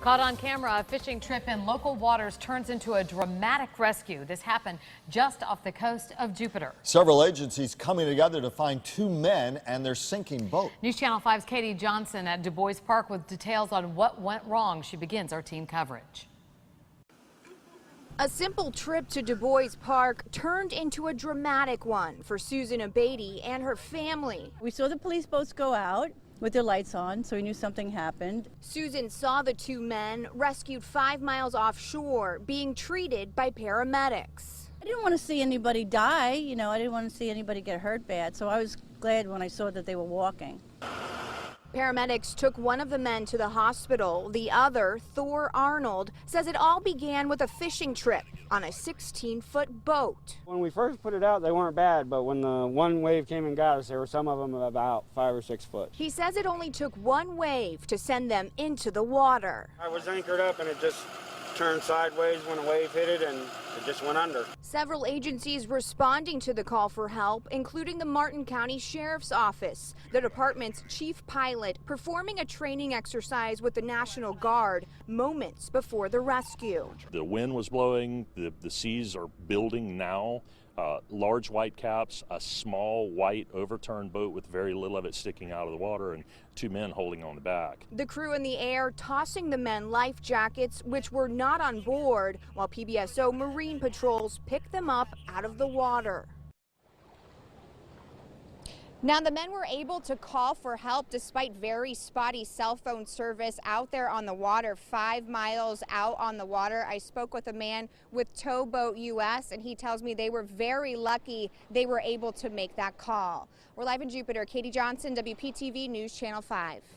Caught on camera, a fishing trip in local waters turns into a dramatic rescue. This happened just off the coast of Jupiter. Several agencies coming together to find two men and their sinking boat. News Channel 5's Katie Johnson at Du Bois Park with details on what went wrong. She begins our team coverage. A simple trip to Du Bois Park turned into a dramatic one for Susan Abatey and her family. We saw the police boats go out with their lights on, so we knew something happened. Susan saw the two men rescued 5 miles offshore being treated by paramedics. I didn't want to see anybody die, I didn't want to see anybody get hurt bad, so I was glad when I saw that they were walking. Paramedics took one of the men to the hospital. The other, Thor Arnold, says it all began with a fishing trip on a 16-foot boat. When we first put it out, they weren't bad, but when the one wave came and got us, there were some of them about 5 or 6 foot. He says it only took one wave to send them into the water. I was anchored up and it just turned sideways when a wave hit it and it just went under. Several agencies responding to the call for help, including the Martin County Sheriff's Office, the department's chief pilot performing a training exercise with the National Guard moments before the rescue. The wind was blowing, the seas are building now. Large white caps, a small white overturned boat with very little of it sticking out of the water, and two men holding on the back. The crew in the air tossing the men life jackets, which were not on board, while PBSO Marine patrols picked them up out of the water. Now, the men were able to call for help despite very spotty cell phone service out there on the water, 5 miles out on the water. I spoke with a man with Towboat US, and he tells me they were very lucky they were able to make that call. We're live in Jupiter. Katie Johnson, WPTV News Channel 5.